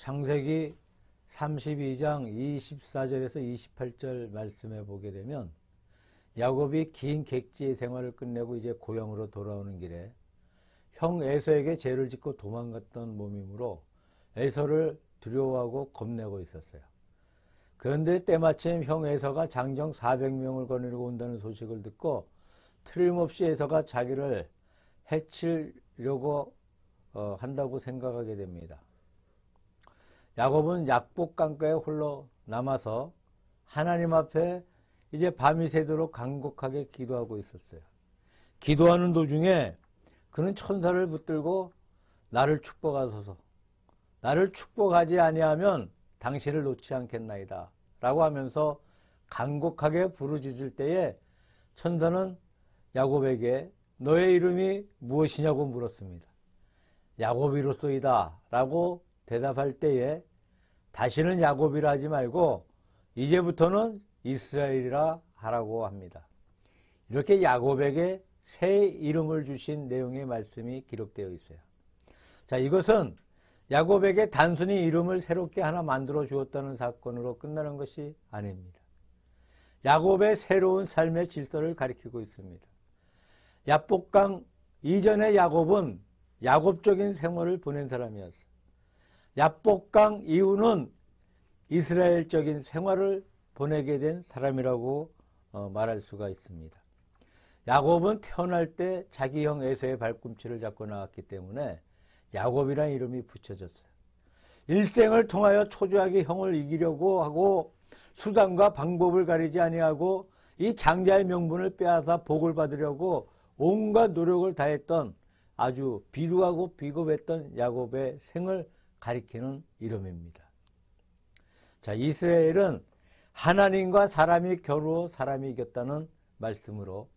창세기 32장 24절에서 28절 말씀에 보게 되면 야곱이 긴 객지의 생활을 끝내고 이제 고향으로 돌아오는 길에 형 에서에게 죄를 짓고 도망갔던 몸이므로 에서를 두려워하고 겁내고 있었어요. 그런데 때마침 형 에서가 장정 400명을 거느리고 온다는 소식을 듣고 틀림없이 에서가 자기를 해치려고 한다고 생각하게 됩니다. 야곱은 약복 강가에 홀로 남아서 하나님 앞에 이제 밤이 새도록 간곡하게 기도하고 있었어요. 기도하는 도중에 그는 천사를 붙들고 나를 축복하소서, 나를 축복하지 아니하면 당신을 놓지 않겠나이다 라고 하면서 간곡하게 부르짖을 때에 천사는 야곱에게 너의 이름이 무엇이냐고 물었습니다. 야곱이로소이다 라고 대답할 때에 다시는 야곱이라 하지 말고 이제부터는 이스라엘이라 하라고 합니다. 이렇게 야곱에게 새 이름을 주신 내용의 말씀이 기록되어 있어요. 자, 이것은 야곱에게 단순히 이름을 새롭게 하나 만들어 주었다는 사건으로 끝나는 것이 아닙니다. 야곱의 새로운 삶의 질서를 가리키고 있습니다. 야복강 이전의 야곱은 야곱적인 생활을 보낸 사람이었어요. 야복강 이후는 이스라엘적인 생활을 보내게 된 사람이라고 말할 수가 있습니다. 야곱은 태어날 때 자기 형 에서의 발꿈치를 잡고 나왔기 때문에 야곱이라는 이름이 붙여졌어요. 일생을 통하여 초조하게 형을 이기려고 하고 수단과 방법을 가리지 아니하고 이 장자의 명분을 빼앗아 복을 받으려고 온갖 노력을 다했던 아주 비루하고 비겁했던 야곱의 생을 가리키는 이름입니다. 자, 이스라엘은 하나님과 사람이 겨루어 사람이 이겼다는 말씀으로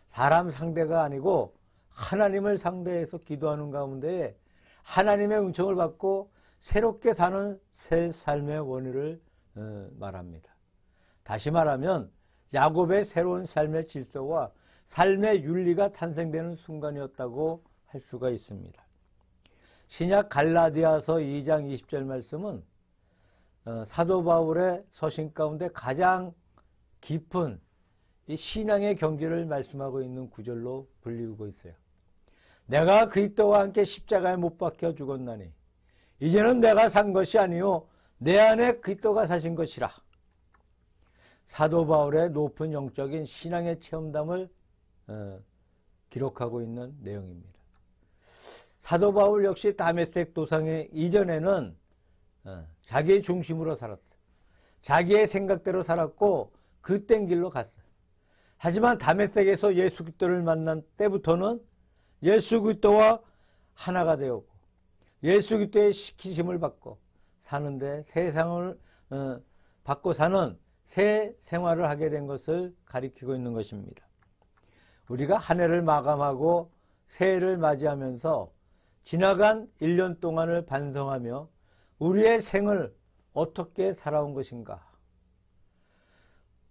사람 상대가 아니고 하나님을 상대해서 기도하는 가운데 하나님의 은총을 받고 새롭게 사는 새 삶의 원리를 말합니다. 다시 말하면 야곱의 새로운 삶의 질서와 삶의 윤리가 탄생되는 순간이었다고 할 수가 있습니다. 신약 갈라디아서 2장 20절 말씀은 사도 바울의 서신 가운데 가장 깊은 이 신앙의 경지를 말씀하고 있는 구절로 불리우고 있어요. 내가 그리스도와 함께 십자가에 못 박혀 죽었나니 이제는 내가 산 것이 아니요 내 안에 그리스도가 사신 것이라. 사도 바울의 높은 영적인 신앙의 체험담을 기록하고 있는 내용입니다. 사도 바울 역시 다메섹 도상에 이전에는 자기의 중심으로 살았어요. 자기의 생각대로 살았고 그땐 길로 갔어요. 하지만 다메섹에서 예수 그리스도를 만난 때부터는 예수 그리스도와 하나가 되었고 예수 그리스도의 시키심을 받고 사는데 세상을 받고 사는 새 생활을 하게 된 것을 가리키고 있는 것입니다. 우리가 한 해를 마감하고 새해를 맞이하면서 지나간 1년 동안을 반성하며 우리의 생을 어떻게 살아온 것인가,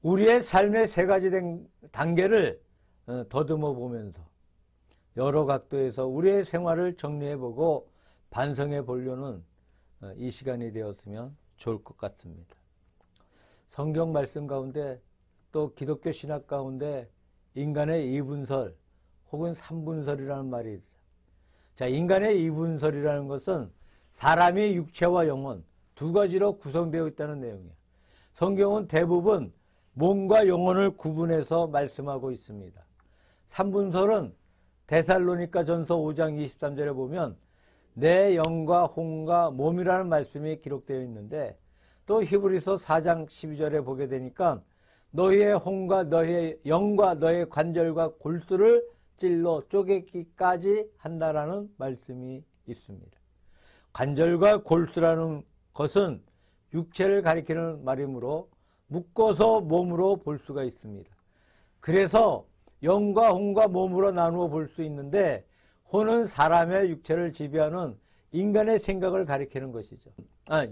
우리의 삶의 세 가지 단계를 더듬어 보면서 여러 각도에서 우리의 생활을 정리해보고 반성해 보려는 이 시간이 되었으면 좋을 것 같습니다. 성경 말씀 가운데 또 기독교 신학 가운데 인간의 이분설 혹은 삼분설이라는 말이 있어요. 자, 인간의 이분설이라는 것은 사람이 육체와 영혼 두 가지로 구성되어 있다는 내용이에요. 성경은 대부분 몸과 영혼을 구분해서 말씀하고 있습니다. 삼분설은 데살로니가 전서 5장 23절에 보면 내 영과 혼과 몸이라는 말씀이 기록되어 있는데 또 히브리서 4장 12절에 보게 되니까 너희의 혼과 너희의 영과 너희의 관절과 골수를 찔러 쪼개기까지 한다라는 말씀이 있습니다. 관절과 골수라는 것은 육체를 가리키는 말이므로 묶어서 몸으로 볼 수가 있습니다. 그래서 영과 혼과 몸으로 나누어 볼 수 있는데 혼은 사람의 육체를 지배하는 인간의 생각을 가리키는 것이죠.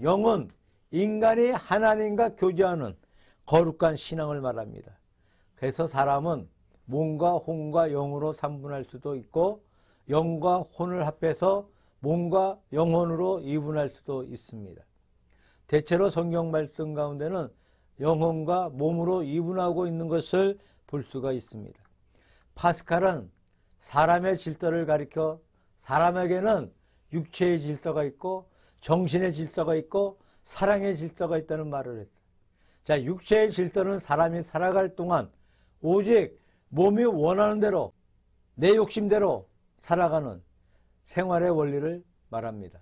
영은 인간이 하나님과 교제하는 거룩한 신앙을 말합니다. 그래서 사람은 몸과 혼과 영으로 삼분할 수도 있고 영과 혼을 합해서 몸과 영혼으로 이분할 수도 있습니다. 대체로 성경 말씀 가운데는 영혼과 몸으로 이분하고 있는 것을 볼 수가 있습니다. 파스칼은 사람의 질서를 가리켜 사람에게는 육체의 질서가 있고 정신의 질서가 있고 사랑의 질서가 있다는 말을 했어요. 자, 육체의 질서는 사람이 살아갈 동안 오직 몸이 원하는 대로 내 욕심대로 살아가는 생활의 원리를 말합니다.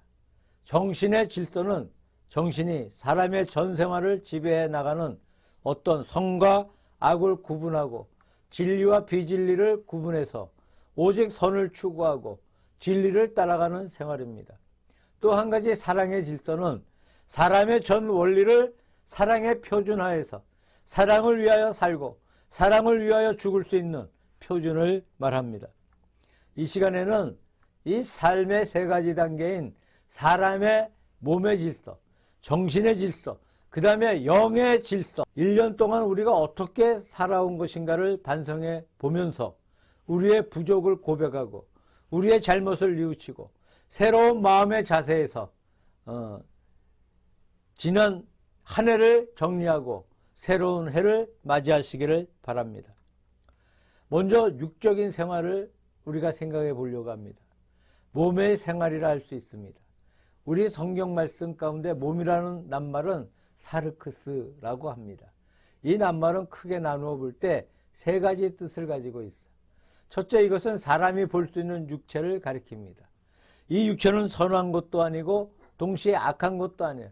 정신의 질서는 정신이 사람의 전 생활을 지배해 나가는 어떤 선과 악을 구분하고 진리와 비진리를 구분해서 오직 선을 추구하고 진리를 따라가는 생활입니다. 또 한 가지 사랑의 질서는 사람의 전 원리를 사랑의 표준화해서 사랑을 위하여 살고 사랑을 위하여 죽을 수 있는 표준을 말합니다. 이 시간에는 이 삶의 세 가지 단계인 사람의 몸의 질서, 정신의 질서, 그 다음에 영의 질서, 1년 동안 우리가 어떻게 살아온 것인가를 반성해 보면서 우리의 부족을 고백하고 우리의 잘못을 뉘우치고 새로운 마음의 자세에서 지난 한 해를 정리하고 새로운 해를 맞이하시기를 바랍니다. 먼저 육적인 생활을 우리가 생각해 보려고 합니다. 몸의 생활이라 할 수 있습니다. 우리 성경 말씀 가운데 몸이라는 낱말은 사르크스라고 합니다. 이 낱말은 크게 나누어 볼 때 세 가지 뜻을 가지고 있어요. 첫째, 이것은 사람이 볼 수 있는 육체를 가리킵니다. 이 육체는 선한 것도 아니고 동시에 악한 것도 아니에요.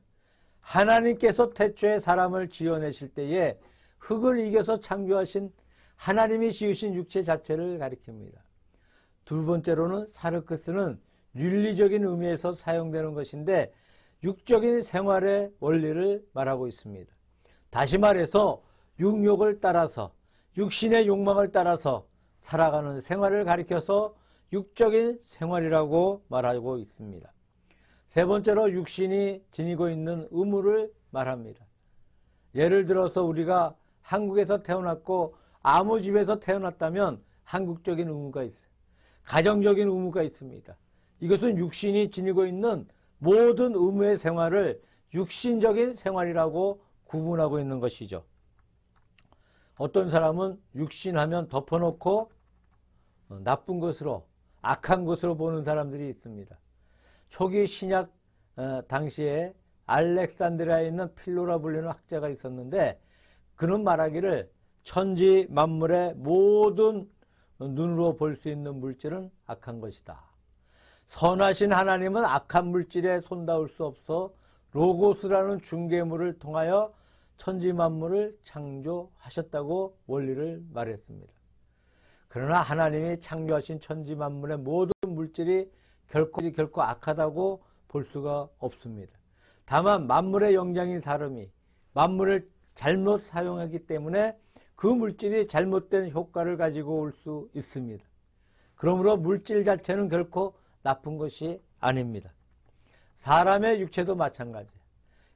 하나님께서 태초에 사람을 지어내실 때에 흙을 이겨서 창조하신 하나님이 지으신 육체 자체를 가리킵니다. 두 번째로는 사르크스는 윤리적인 의미에서 사용되는 것인데 육적인 생활의 원리를 말하고 있습니다. 다시 말해서 육욕을 따라서 육신의 욕망을 따라서 살아가는 생활을 가리켜서 육적인 생활이라고 말하고 있습니다. 세 번째로 육신이 지니고 있는 의무를 말합니다. 예를 들어서 우리가 한국에서 태어났고 아무 집에서 태어났다면 한국적인 의무가 있어요. 가정적인 의무가 있습니다. 이것은 육신이 지니고 있는 모든 의무의 생활을 육신적인 생활이라고 구분하고 있는 것이죠. 어떤 사람은 육신하면 덮어놓고 나쁜 것으로 악한 것으로 보는 사람들이 있습니다. 초기 신약 당시에 알렉산드리아에 있는 필로라 불리는 학자가 있었는데 그는 말하기를 천지 만물의 모든 눈으로 볼 수 있는 물질은 악한 것이다. 선하신 하나님은 악한 물질에 손닿을 수 없어 로고스라는 중개물을 통하여 천지 만물을 창조하셨다고 원리를 말했습니다. 그러나 하나님이 창조하신 천지 만물의 모든 물질이 결코 악하다고 볼 수가 없습니다. 다만 만물의 영장인 사람이 만물을 잘못 사용하기 때문에 그 물질이 잘못된 효과를 가지고 올 수 있습니다. 그러므로 물질 자체는 결코 나쁜 것이 아닙니다. 사람의 육체도 마찬가지예요.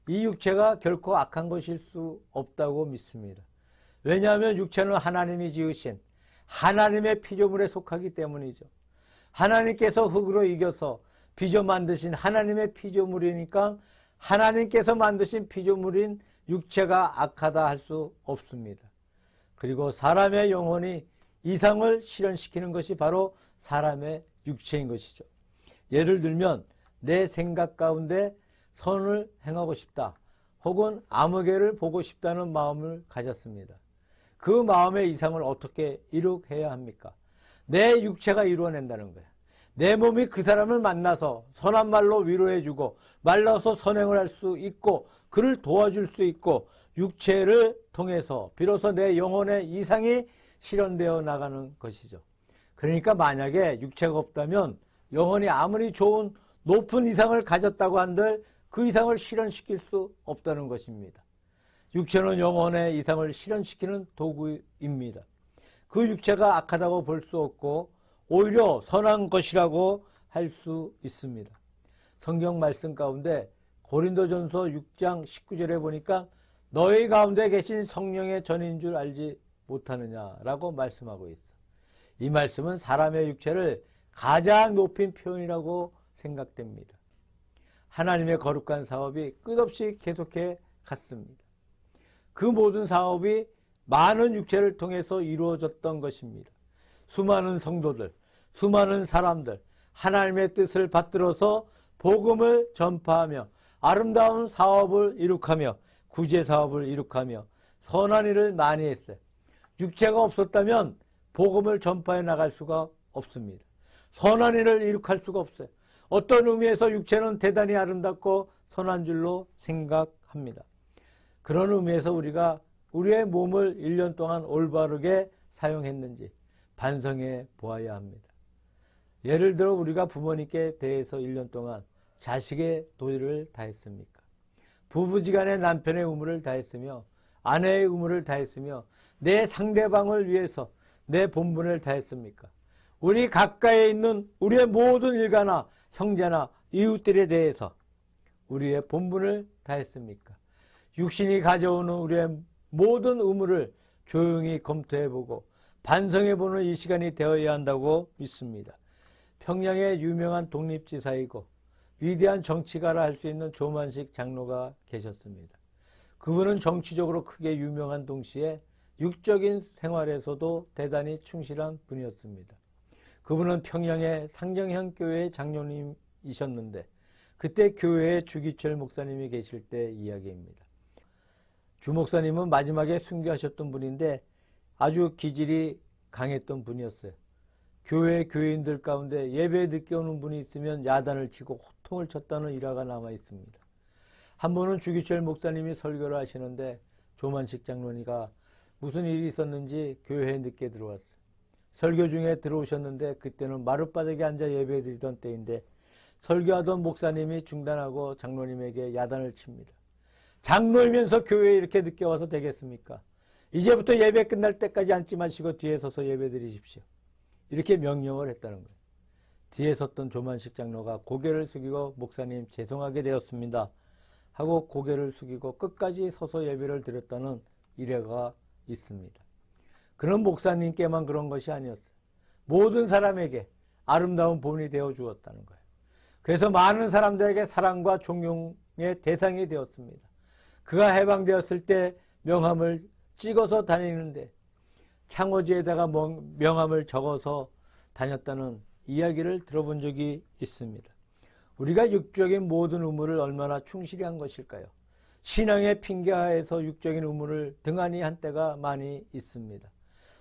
이 육체가 결코 악한 것일 수 없다고 믿습니다. 왜냐하면 육체는 하나님이 지으신 하나님의 피조물에 속하기 때문이죠. 하나님께서 흙으로 이겨서 빚어 만드신 하나님의 피조물이니까 하나님께서 만드신 피조물인 육체가 악하다 할 수 없습니다. 그리고 사람의 영혼이 이상을 실현시키는 것이 바로 사람의 육체인 것이죠. 예를 들면 내 생각 가운데 선을 행하고 싶다 혹은 아무개를 보고 싶다는 마음을 가졌습니다. 그 마음의 이상을 어떻게 이룩해야 합니까? 내 육체가 이루어낸다는 거야. 내 몸이 그 사람을 만나서 선한 말로 위로해주고 말라서 선행을 할 수 있고 그를 도와줄 수 있고 육체를 통해서 비로소 내 영혼의 이상이 실현되어 나가는 것이죠. 그러니까 만약에 육체가 없다면 영혼이 아무리 좋은 높은 이상을 가졌다고 한들 그 이상을 실현시킬 수 없다는 것입니다. 육체는 영혼의 이상을 실현시키는 도구입니다. 그 육체가 악하다고 볼 수 없고 오히려 선한 것이라고 할 수 있습니다. 성경 말씀 가운데 고린도전서 6장 19절에 보니까 너희 가운데 계신 성령의 전인 줄 알지 못하느냐라고 말씀하고 있어. 이 말씀은 사람의 육체를 가장 높인 표현이라고 생각됩니다. 하나님의 거룩한 사업이 끝없이 계속해 갔습니다. 그 모든 사업이 많은 육체를 통해서 이루어졌던 것입니다. 수많은 성도들, 수많은 사람들, 하나님의 뜻을 받들어서 복음을 전파하며 아름다운 사업을 이룩하며 구제 사업을 이룩하며 선한 일을 많이 했어요. 육체가 없었다면 복음을 전파해 나갈 수가 없습니다. 선한 일을 이룩할 수가 없어요. 어떤 의미에서 육체는 대단히 아름답고 선한 줄로 생각합니다. 그런 의미에서 우리가 우리의 몸을 1년 동안 올바르게 사용했는지 반성해 보아야 합니다. 예를 들어 우리가 부모님께 대해서 1년 동안 자식의 도리를 다했습니까? 부부지간에 남편의 의무를 다했으며 아내의 의무를 다했으며 내 상대방을 위해서 내 본분을 다했습니까? 우리 가까이에 있는 우리의 모든 일가나 형제나 이웃들에 대해서 우리의 본분을 다했습니까? 육신이 가져오는 우리의 모든 의무를 조용히 검토해보고 반성해보는 이 시간이 되어야 한다고 믿습니다. 평양의 유명한 독립지사이고 위대한 정치가라 할 수 있는 조만식 장로가 계셨습니다. 그분은 정치적으로 크게 유명한 동시에 육적인 생활에서도 대단히 충실한 분이었습니다. 그분은 평양의 상정현 교회의 장로님이셨는데 그때 교회에 주기철 목사님이 계실 때 이야기입니다. 주 목사님은 마지막에 순교하셨던 분인데 아주 기질이 강했던 분이었어요. 교회 교인들 가운데 예배에 늦게 오는 분이 있으면 야단을 치고 호통을 쳤다는 일화가 남아 있습니다. 한 번은 주기철 목사님이 설교를 하시는데 조만식 장로니가 무슨 일이 있었는지 교회에 늦게 들어왔어요. 설교 중에 들어오셨는데 그때는 마룻바닥에 앉아 예배 드리던 때인데 설교하던 목사님이 중단하고 장로님에게 야단을 칩니다. 장로이면서 교회에 이렇게 늦게 와서 되겠습니까? 이제부터 예배 끝날 때까지 앉지 마시고 뒤에 서서 예배 드리십시오. 이렇게 명령을 했다는 거예요. 뒤에 섰던 조만식 장로가 고개를 숙이고 목사님 죄송하게 되었습니다 하고 고개를 숙이고 끝까지 서서 예배를 드렸다는 일화가 있습니다. 그런 목사님께만 그런 것이 아니었어요. 모든 사람에게 아름다운 본이 되어 주었다는 거예요. 그래서 많은 사람들에게 사랑과 존경의 대상이 되었습니다. 그가 해방되었을 때 명함을 찍어서 다니는데 창호지에다가 명함을 적어서 다녔다는 이야기를 들어본 적이 있습니다. 우리가 육적인 모든 의무를 얼마나 충실히 한 것일까요? 신앙의 핑계하에서 육적인 의무를 등한히 한 때가 많이 있습니다.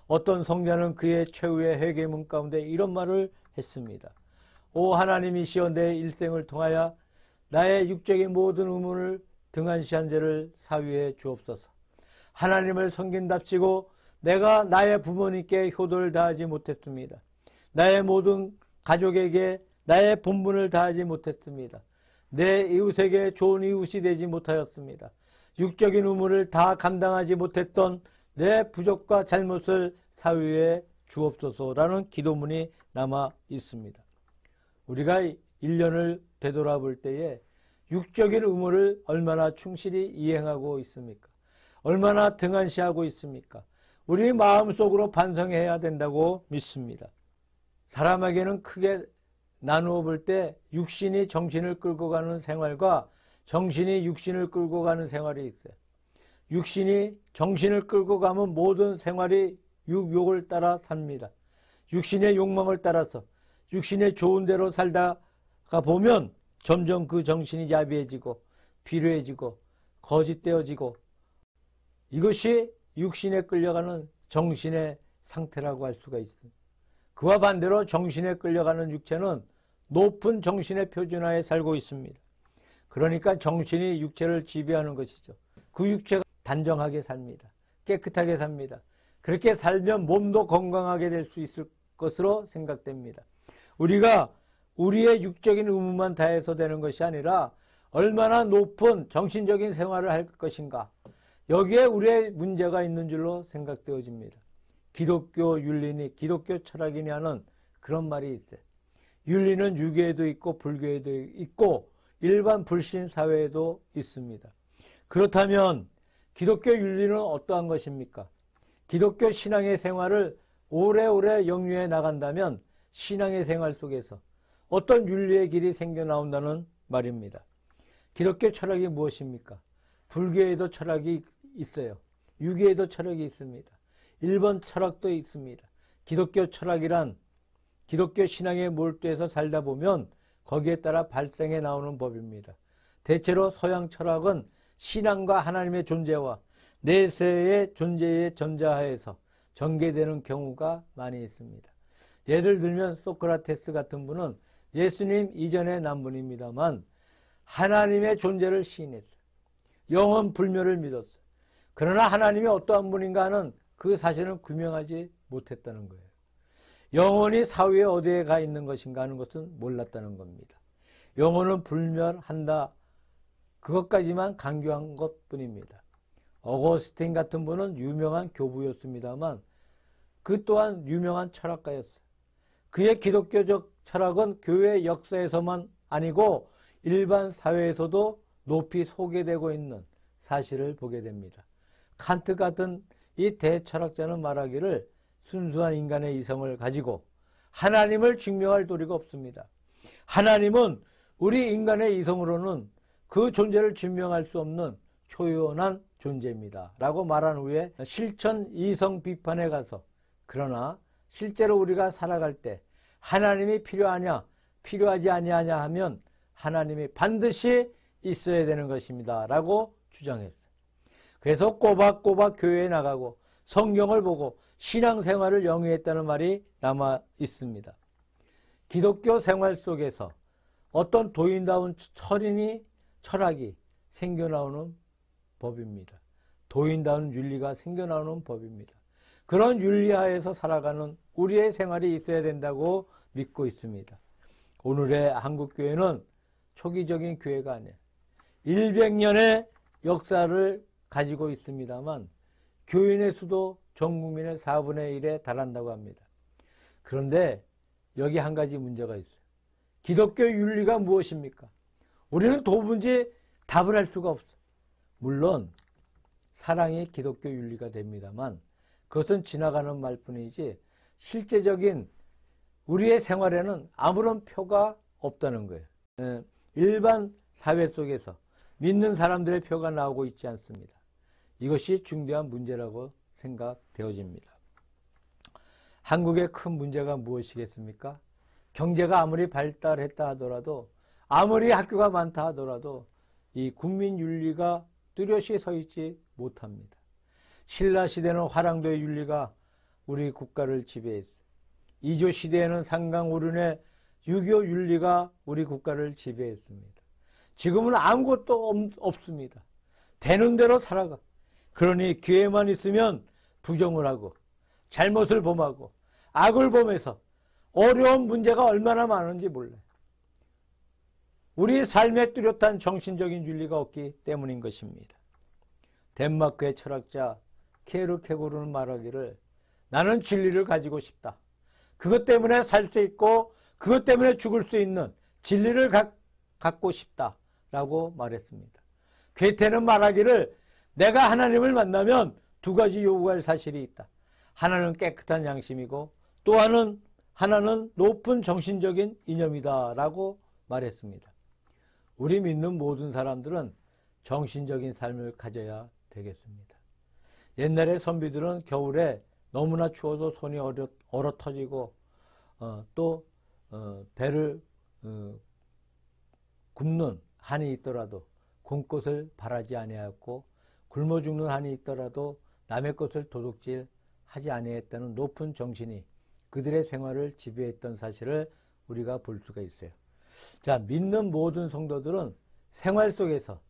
어떤 성자는 그의 최후의 회개문 가운데 이런 말을 했습니다. 오 하나님이시여 내 일생을 통하여 나의 육적인 모든 의무를 등한시한 죄를 사위해 주옵소서. 하나님을 섬긴답시고 내가 나의 부모님께 효도를 다하지 못했습니다. 나의 모든 가족에게 나의 본분을 다하지 못했습니다. 내 이웃에게 좋은 이웃이 되지 못하였습니다. 육적인 의무를 다 감당하지 못했던 내 부족과 잘못을 사위해 주옵소서라는 기도문이 남아 있습니다. 우리가 1년을 되돌아볼 때에 육적인 의무를 얼마나 충실히 이행하고 있습니까? 얼마나 등한시하고 있습니까? 우리 마음속으로 반성해야 된다고 믿습니다. 사람에게는 크게 나누어 볼 때 육신이 정신을 끌고 가는 생활과 정신이 육신을 끌고 가는 생활이 있어요. 육신이 정신을 끌고 가면 모든 생활이 육욕을 따라 삽니다. 육신의 욕망을 따라서 육신의 좋은 대로 살다가 보면 점점 그 정신이 야비해지고 비루해지고 거짓되어지고 이것이 육신에 끌려가는 정신의 상태라고 할 수가 있습니다. 그와 반대로 정신에 끌려가는 육체는 높은 정신의 표준하에 살고 있습니다. 그러니까 정신이 육체를 지배하는 것이죠. 그 육체가 단정하게 삽니다. 깨끗하게 삽니다. 그렇게 살면 몸도 건강하게 될 수 있을 것으로 생각됩니다. 우리가 우리의 육적인 의무만 다해서 되는 것이 아니라 얼마나 높은 정신적인 생활을 할 것인가, 여기에 우리의 문제가 있는 줄로 생각되어집니다. 기독교 윤리니 기독교 철학이니 하는 그런 말이 있어요. 윤리는 유교에도 있고 불교에도 있고 일반 불신 사회에도 있습니다. 그렇다면 기독교 윤리는 어떠한 것입니까? 기독교 신앙의 생활을 오래오래 영유해 나간다면 신앙의 생활 속에서 어떤 윤리의 길이 생겨나온다는 말입니다. 기독교 철학이 무엇입니까? 불교에도 철학이 있어요. 유교에도 철학이 있습니다. 일본 철학도 있습니다. 기독교 철학이란 기독교 신앙에 몰두해서 살다 보면 거기에 따라 발생해 나오는 법입니다. 대체로 서양 철학은 신앙과 하나님의 존재와 내세의 존재의 전자하에서 전개되는 경우가 많이 있습니다. 예를 들면 소크라테스 같은 분은 예수님 이전에 난 분입니다만 하나님의 존재를 시인했어요. 영원 불멸을 믿었어요. 그러나 하나님이 어떠한 분인가 하는 그 사실은 규명하지 못했다는 거예요. 영혼이 사후에 어디에 가 있는 것인가 하는 것은 몰랐다는 겁니다. 영혼은 불멸한다. 그것까지만 강조한 것뿐입니다. 어거스틴 같은 분은 유명한 교부였습니다만 그 또한 유명한 철학가였어요. 그의 기독교적 철학은 교회 역사에서만 아니고 일반 사회에서도 높이 소개되고 있는 사실을 보게 됩니다. 칸트 같은 이 대철학자는 말하기를 순수한 인간의 이성을 가지고 하나님을 증명할 도리가 없습니다. 하나님은 우리 인간의 이성으로는 그 존재를 증명할 수 없는 초연한 존재입니다. 라고 말한 후에 실천 이성 비판에 가서 그러나 실제로 우리가 살아갈 때 하나님이 필요하냐 필요하지 아니하냐 하면 하나님이 반드시 있어야 되는 것입니다. 라고 주장했어요. 그래서 꼬박꼬박 교회에 나가고 성경을 보고 신앙생활을 영위했다는 말이 남아 있습니다. 기독교 생활 속에서 어떤 도인다운 철학이 생겨나오는 법입니다. 도인다운 윤리가 생겨나오는 법입니다. 그런 윤리하에서 살아가는 우리의 생활이 있어야 된다고 믿고 있습니다. 오늘의 한국교회는 초기적인 교회가 아니에요. 100년의 역사를 가지고 있습니다만 교인의 수도 전 국민의 4분의 1에 달한다고 합니다. 그런데 여기 한 가지 문제가 있어요. 기독교 윤리가 무엇입니까? 우리는 도무지 답을 할 수가 없어요. 물론 사랑이 기독교 윤리가 됩니다만 그것은 지나가는 말뿐이지 실제적인 우리의 생활에는 아무런 표가 없다는 거예요. 일반 사회 속에서 믿는 사람들의 표가 나오고 있지 않습니다. 이것이 중대한 문제라고 생각되어집니다. 한국의 큰 문제가 무엇이겠습니까? 경제가 아무리 발달했다 하더라도 아무리 학교가 많다 하더라도 이 국민윤리가 뚜렷이 서 있지 못합니다. 신라시대는 화랑도의 윤리가 우리 국가를 지배했어요. 이조시대에는 상강오륜의 유교 윤리가 우리 국가를 지배했습니다. 지금은 아무것도 없습니다. 되는 대로 살아가. 그러니 기회만 있으면 부정을 하고 잘못을 범하고 악을 범해서 어려운 문제가 얼마나 많은지 몰라요. 우리 삶에 뚜렷한 정신적인 윤리가 없기 때문인 것입니다. 덴마크의 철학자 케르케고르는 말하기를 나는 진리를 가지고 싶다. 그것 때문에 살 수 있고 그것 때문에 죽을 수 있는 진리를 갖고 싶다라고 말했습니다. 괴테는 말하기를 내가 하나님을 만나면 두 가지 요구할 사실이 있다. 하나는 깨끗한 양심이고 또 하나는 높은 정신적인 이념이다 라고 말했습니다. 우리 믿는 모든 사람들은 정신적인 삶을 가져야 되겠습니다. 옛날에 선비들은 겨울에 너무나 추워서 손이 얼어 터지고 또 배를 굽는 한이 있더라도 곰꽃을 바라지 아니하였고 굶어 죽는 한이 있더라도 남의 것을 도둑질하지 아니했다는 높은 정신이 그들의 생활을 지배했던 사실을 우리가 볼 수가 있어요. 자, 믿는 모든 성도들은 생활 속에서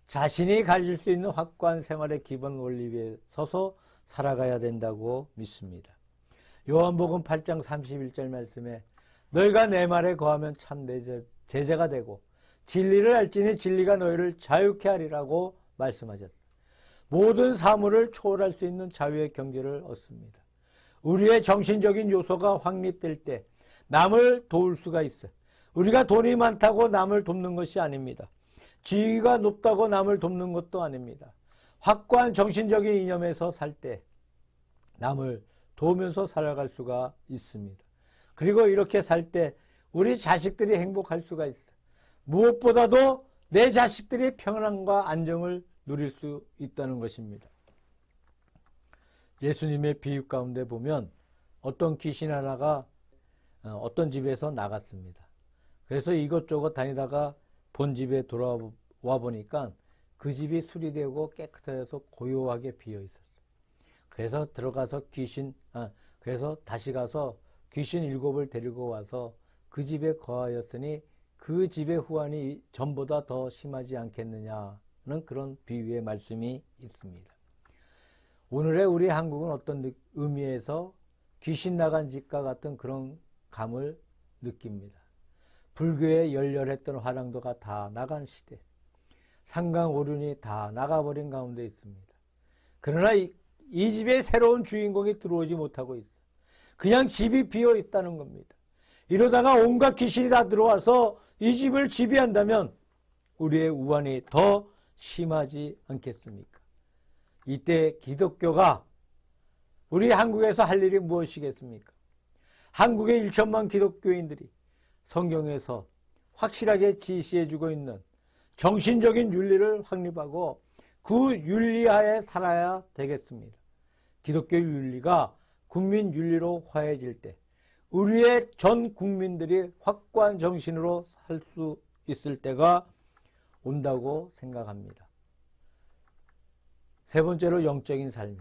자신이 가질 수 있는 확고한 생활의 기본 원리 위에 서서 살아가야 된다고 믿습니다. 요한복음 8장 31절 말씀에 너희가 내 말에 거하면 참 내 제자가 되고 진리를 알지니 진리가 너희를 자유케 하리라고 말씀하셨어요. 모든 사물을 초월할 수 있는 자유의 경지를 얻습니다. 우리의 정신적인 요소가 확립될 때 남을 도울 수가 있어요. 우리가 돈이 많다고 남을 돕는 것이 아닙니다. 지위가 높다고 남을 돕는 것도 아닙니다. 확고한 정신적인 이념에서 살 때 남을 도우면서 살아갈 수가 있습니다. 그리고 이렇게 살 때 우리 자식들이 행복할 수가 있어. 무엇보다도 내 자식들이 평안과 안정을 누릴 수 있다는 것입니다. 예수님의 비유 가운데 보면 어떤 귀신 하나가 어떤 집에서 나갔습니다. 그래서 이것저것 다니다가 본 집에 돌아와 보니까 그 집이 수리되고 깨끗해서 고요하게 비어 있었어요. 그래서 그래서 다시 가서 귀신 7을 데리고 와서 그 집에 거하였으니 그 집의 후환이 전보다 더 심하지 않겠느냐는 그런 비유의 말씀이 있습니다. 오늘의 우리 한국은 어떤 의미에서 귀신 나간 집과 같은 그런 감을 느낍니다. 불교의 열렬했던 화랑도가 다 나간 시대, 상강오륜이 다 나가버린 가운데 있습니다. 그러나 이 집에 새로운 주인공이 들어오지 못하고 있어요. 그냥 집이 비어 있다는 겁니다. 이러다가 온갖 귀신이 다 들어와서 이 집을 지배한다면 우리의 우환이 더 심하지 않겠습니까? 이때 기독교가 우리 한국에서 할 일이 무엇이겠습니까? 한국의 1천만 기독교인들이 성경에서 확실하게 지시해주고 있는 정신적인 윤리를 확립하고 그 윤리하에 살아야 되겠습니다. 기독교 윤리가 국민 윤리로 화해질 때 우리의 전 국민들이 확고한 정신으로 살 수 있을 때가 온다고 생각합니다. 세 번째로 영적인 삶에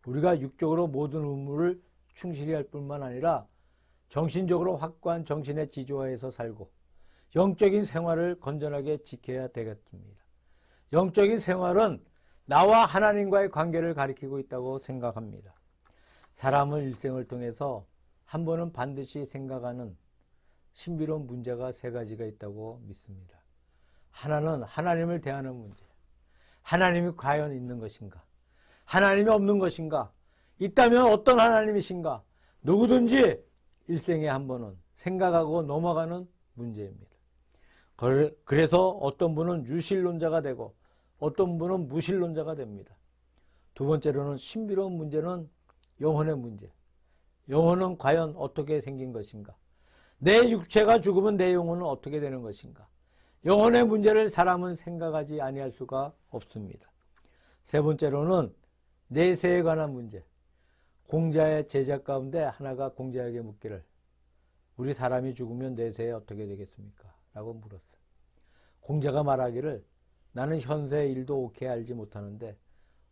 우리가 육적으로 모든 의무를 충실히 할 뿐만 아니라 정신적으로 확고한 정신의 지조하에서 살고 영적인 생활을 건전하게 지켜야 되겠습니다. 영적인 생활은 나와 하나님과의 관계를 가리키고 있다고 생각합니다. 사람은 일생을 통해서 한 번은 반드시 생각하는 신비로운 문제가 3가지가 있다고 믿습니다. 하나는 하나님을 대하는 문제. 하나님이 과연 있는 것인가? 하나님이 없는 것인가? 있다면 어떤 하나님이신가? 누구든지 일생에 한 번은 생각하고 넘어가는 문제입니다. 그래서 어떤 분은 유실론자가 되고 어떤 분은 무실론자가 됩니다. 두 번째로는 신비로운 문제는 영혼의 문제. 영혼은 과연 어떻게 생긴 것인가? 내 육체가 죽으면 내 영혼은 어떻게 되는 것인가? 영혼의 문제를 사람은 생각하지 아니할 수가 없습니다. 세 번째로는 내세에 관한 문제. 공자의 제자 가운데 하나가 공자에게 묻기를 우리 사람이 죽으면 내세에 어떻게 되겠습니까? 라고 물었어요. 공자가 말하기를 나는 현세의 일도 옳게 알지 못하는데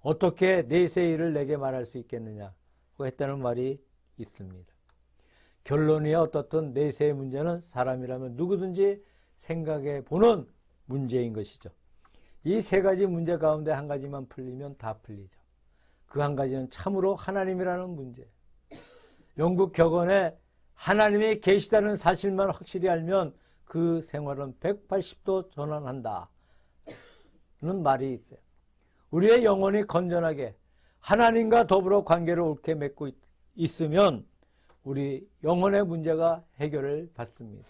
어떻게 내세의 일을 내게 말할 수 있겠느냐고 했다는 말이 있습니다. 결론이야 어떻든 내세의 문제는 사람이라면 누구든지 생각해 보는 문제인 것이죠. 이 3가지 문제 가운데 한 가지만 풀리면 다 풀리죠. 그 한 가지는 참으로 하나님이라는 문제. 영국 격언에 하나님이 계시다는 사실만 확실히 알면 그 생활은 180도 전환한다 는 말이 있어요. 우리의 영혼이 건전하게 하나님과 더불어 관계를 옳게 맺고 있으면 우리 영혼의 문제가 해결을 받습니다.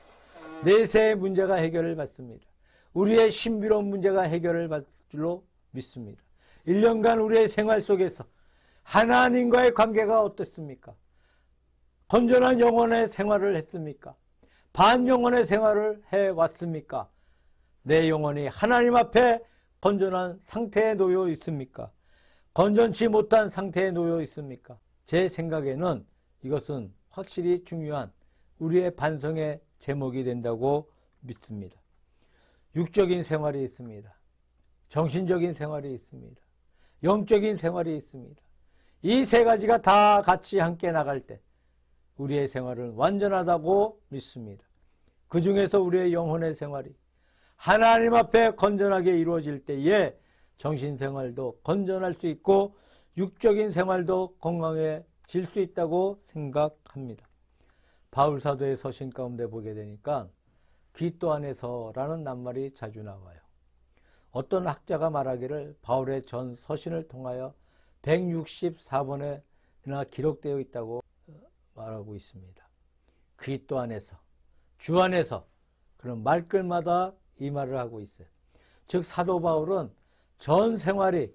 내세의 문제가 해결을 받습니다. 우리의 신비로운 문제가 해결을 받을 줄로 믿습니다. 1년간 우리의 생활 속에서 하나님과의 관계가 어떻습니까? 건전한 영혼의 생활을 했습니까? 반영혼의 생활을 해왔습니까? 내 영혼이 하나님 앞에 건전한 상태에 놓여 있습니까? 건전치 못한 상태에 놓여 있습니까? 제 생각에는 이것은 확실히 중요한 우리의 반성의 제목이 된다고 믿습니다. 육적인 생활이 있습니다. 정신적인 생활이 있습니다. 영적인 생활이 있습니다. 이 3가지가 다 같이 함께 나갈 때 우리의 생활은 완전하다고 믿습니다. 그 중에서 우리의 영혼의 생활이 하나님 앞에 건전하게 이루어질 때에 정신생활도 건전할 수 있고 육적인 생활도 건강해질 수 있다고 생각합니다. 바울사도의 서신 가운데 보게 되니까 그리스도 안에서라는 낱말이 자주 나와요. 어떤 학자가 말하기를 바울의 전 서신을 통하여 164번이나 기록되어 있다고 말하고 있습니다. 그리스도 안에서, 주 안에서 그런 말글마다 이 말을 하고 있어요. 즉 사도 바울은 전 생활이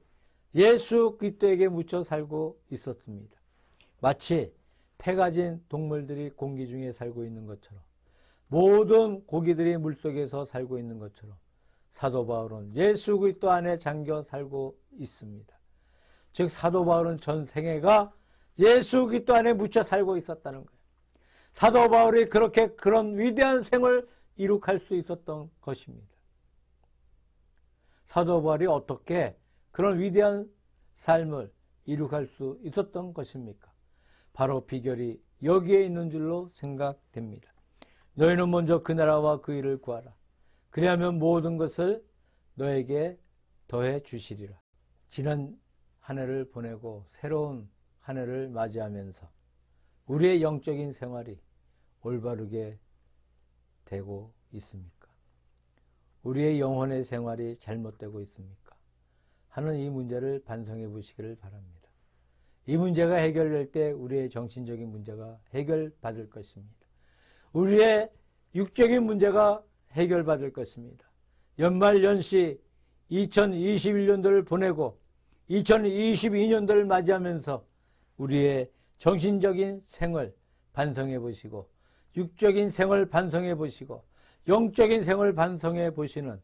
예수 그리스도에게 묻혀 살고 있었습니다. 마치 폐 가진 동물들이 공기 중에 살고 있는 것처럼 모든 고기들이 물속에서 살고 있는 것처럼 사도 바울은 예수 그리스도 안에 잠겨 살고 있습니다. 즉 사도 바울은 전 생애가 예수 그리스도 안에 묻혀 살고 있었다는 거예요. 사도 바울이 그렇게 그런 위대한 생을 이룩할 수 있었던 것입니다. 사도 바울이 어떻게 그런 위대한 삶을 이룩할 수 있었던 것입니까? 바로 비결이 여기에 있는 줄로 생각됩니다. 너희는 먼저 그 나라와 그 일을 구하라. 그리하면 모든 것을 너에게 더해 주시리라. 지난 한 해를 보내고 새로운 한 해를 맞이하면서 우리의 영적인 생활이 올바르게 되고 있습니까? 우리의 영혼의 생활이 잘못되고 있습니까? 하는 이 문제를 반성해 보시기를 바랍니다. 이 문제가 해결될 때 우리의 정신적인 문제가 해결받을 것입니다. 우리의 육적인 문제가 해결받을 것입니다. 연말연시 2021년도를 보내고 2022년도를 맞이하면서 우리의 정신적인 생을 반성해 보시고 육적인 생을 반성해 보시고 영적인 생을 반성해 보시는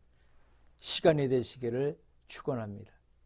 시간이 되시기를 축원합니다.